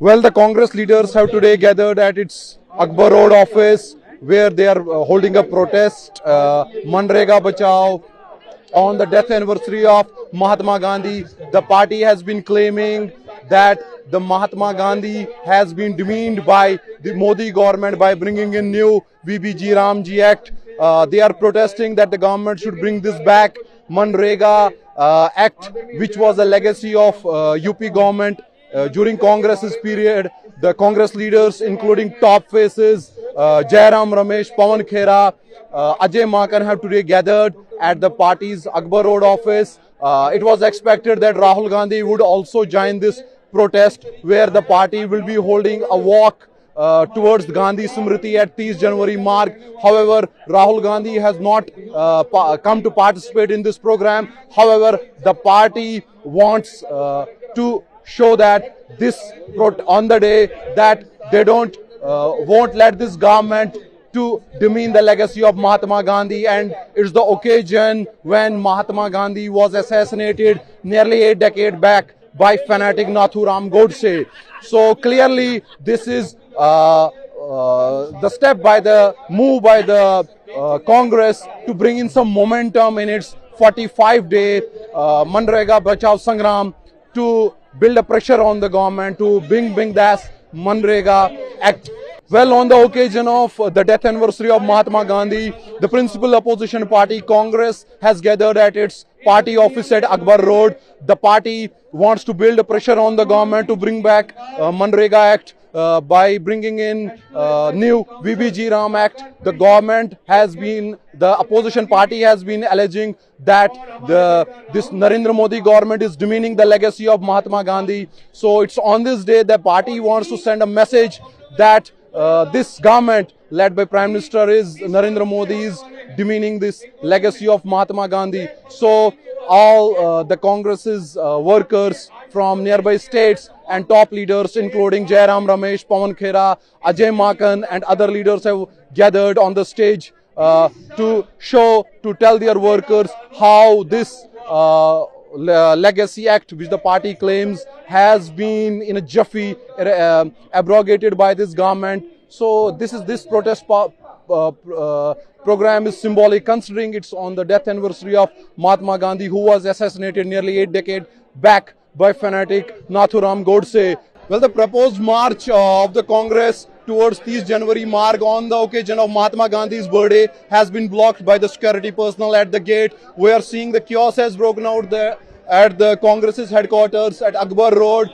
Well, the Congress leaders have today gathered at its Akbar Road office where they are holding a protest, Manrega Bachao, on the death anniversary of Mahatma Gandhi. The party has been claiming that the Mahatma Gandhi has been demeaned by the Modi government by bringing in new VBG Ramji Act. They are protesting that the government should bring this back. Manrega Act, which was a legacy of UP government during Congress's period. The Congress leaders, including top faces, Jairam Ramesh, Pawan Khera, Ajay Makan, have today gathered at the party's Akbar Road office. It was expected that Rahul Gandhi would also join this protest, where the party will be holding a walk towards Gandhi Smriti at 30 January mark. However, Rahul Gandhi has not come to participate in this program. However, the party wants to show that this on the day that they won't let this government to demean the legacy of Mahatma Gandhi, and it's the occasion when Mahatma Gandhi was assassinated nearly 8 decades back by fanatic Nathuram Godse. So clearly this is the step by the move by the Congress to bring in some momentum in its 45-day Manrega Bachao Sangram, to build a pressure on the government to bring that Manrega Act. Well, on the occasion of the death anniversary of Mahatma Gandhi, the principal opposition party, Congress, has gathered at its party office at Akbar Road. The party wants to build a pressure on the government to bring back Manrega Act by bringing in new VBG Ram Act. The government has been, the opposition party has been alleging that this Narendra Modi government is demeaning the legacy of Mahatma Gandhi. So it's on this day the party wants to send a message that this government led by Prime Minister is Narendra Modi is demeaning this legacy of Mahatma Gandhi. So all the Congress's workers from nearby states and top leaders, including Jairam Ramesh, Pawan Khera, Ajay Makan, and other leaders, have gathered on the stage to tell their workers how this legacy act, which the party claims has been in a jiffy abrogated by this government. So this protest program is symbolic, considering it's on the death anniversary of Mahatma Gandhi, who was assassinated nearly 8 decades back by fanatic Nathuram Godse. Well, the proposed march of the Congress towards 30 January mark on the occasion of Mahatma Gandhi's birthday has been blocked by the security personnel at the gate. We are seeing the chaos has broken out there at the Congress's headquarters at Akbar Road.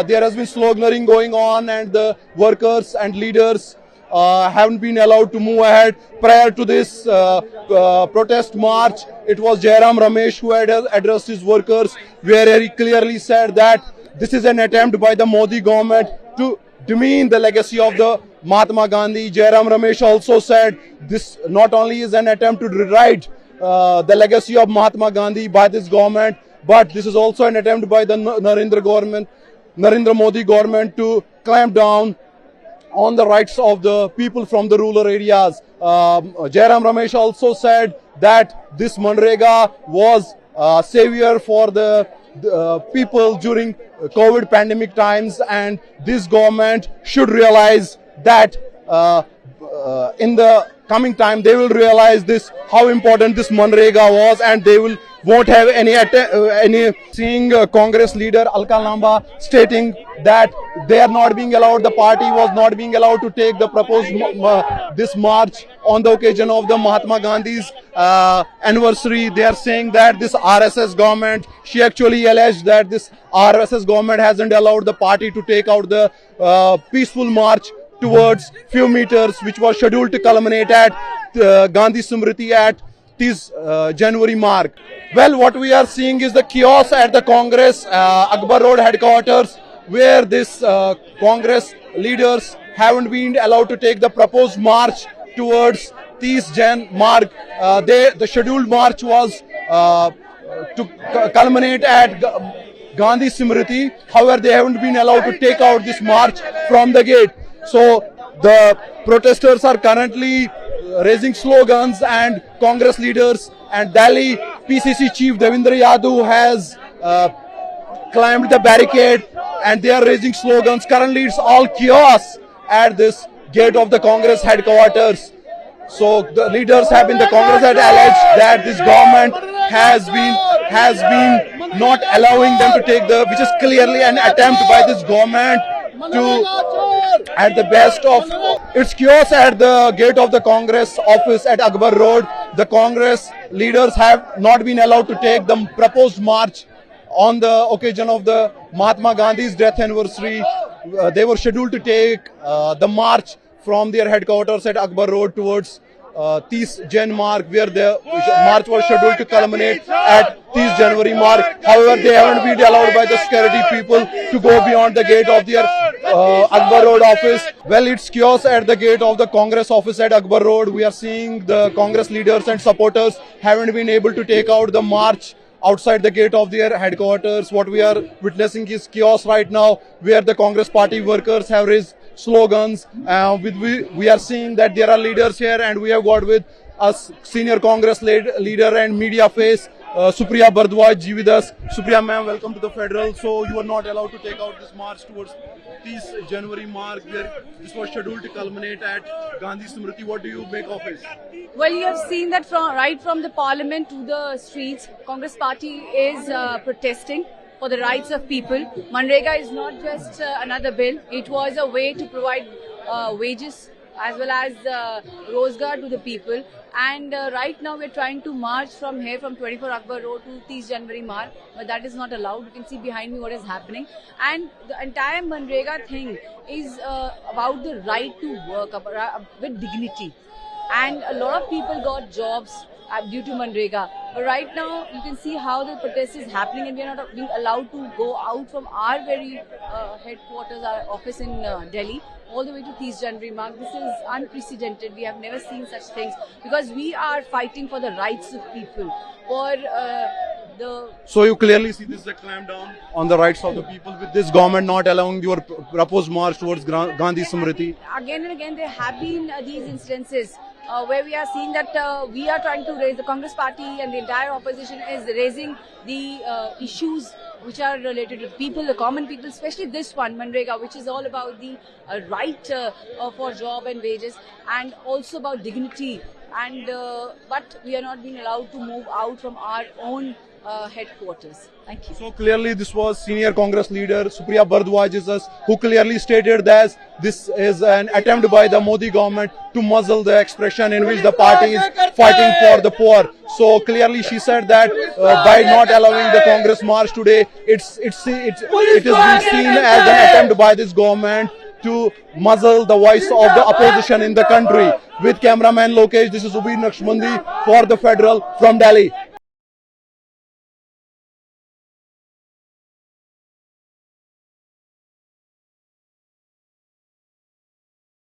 There has been sloganeering going on, and the workers and leaders haven't been allowed to move ahead. Prior to this protest march, it was Jairam Ramesh who had addressed his workers, where he clearly said that this is an attempt by the Modi government to demean the legacy of the Mahatma Gandhi. Jairam Ramesh also said this not only is an attempt to rewrite the legacy of Mahatma Gandhi by this government, but this is also an attempt by the Narendra Modi government to clamp down on the rights of the people from the rural areas. Jairam Ramesh also said that this Manrega was a savior for the people during COVID pandemic times, and this government should realize that in the coming time they will realize this, how important this Manrega was, and they won't have any seeing Congress leader Alka Lamba stating that they are not being allowed, the party was not being allowed to take the proposed this march on the occasion of the Mahatma Gandhi's anniversary. They are saying that this RSS government, she actually alleged that this RSS government hasn't allowed the party to take out the peaceful march towards few meters, which was scheduled to culminate at Gandhi Smriti at this January mark. Well, what we are seeing is the chaos at the Congress Akbar Road headquarters, where this Congress leaders haven't been allowed to take the proposed march towards 30 Jan mark. The scheduled march was to culminate at Gandhi Smriti. However, they haven't been allowed to take out this march from the gate. So the protesters are currently raising slogans, and Congress leaders and Delhi PCC chief Devendra Yadav has climbed the barricade and they are raising slogans. Currently, it's all chaos at this gate of the Congress headquarters. So the leaders have in the Congress had alleged that this government has been not allowing them to take the, which is clearly an attempt by this government to, at the best of its chaos at the gate of the Congress office at Akbar Road. The Congress leaders have not been allowed to take the proposed march on the occasion of the Mahatma Gandhi's death anniversary. They were scheduled to take the march from their headquarters at Akbar Road towards 30 Jan mark, where the march was scheduled to culminate at 30 January mark. However, they haven't been allowed by the security people to go beyond the gate of their Akbar Road office. Well, it's chaos at the gate of the Congress office at Akbar Road. We are seeing the Congress leaders and supporters haven't been able to take out the march outside the gate of their headquarters. What we are witnessing is chaos right now, where the Congress party workers have raised slogans. We are seeing that there are leaders here, and we have got with us senior Congress leader and media face Supriya Bardwaj ji with us. Supriya ma'am, welcome to the Federal. So you are not allowed to take out this march towards 30 January mark, where this was scheduled to culminate at Gandhi Smriti. What do you make of it? Well, you have seen that right from the parliament to the streets, Congress party is protesting for the rights of people. Manrega is not just another bill. It was a way to provide wages as well as rozgar to the people. And right now we're trying to march from here, from 24 Akbar Road to 30 January mark, but that is not allowed. You can see behind me what is happening. And the entire Manrega thing is about the right to work with dignity. And a lot of people got jobs due to Manrega. But right now, you can see how the protest is happening, and we are not being allowed to go out from our very headquarters, our office in Delhi, all the way to 30 January mark. This is unprecedented. We have never seen such things, because we are fighting for the rights of people, for So you clearly see this is a clampdown on the rights of the people, with this government not allowing your proposed march towards Gandhi Smriti. Again and again, there have been these instances where we are seeing that we are trying to raise, the Congress party and the entire opposition is raising the issues which are related to people, the common people, especially this one, Manrega, which is all about the right for job and wages, and also about dignity. And but we are not being allowed to move out from our own headquarters. Thank you. So clearly this was senior Congress leader Supriya Bardwaj, who clearly stated that this is an attempt by the Modi government to muzzle the expression in which the party is fighting for the poor. So clearly she said that by not allowing the Congress march today, it is being seen as an attempt by this government to muzzle the voice of the opposition in the country. With cameraman Lokesh, this is Ubir Naqshbandi for the Federal from Delhi.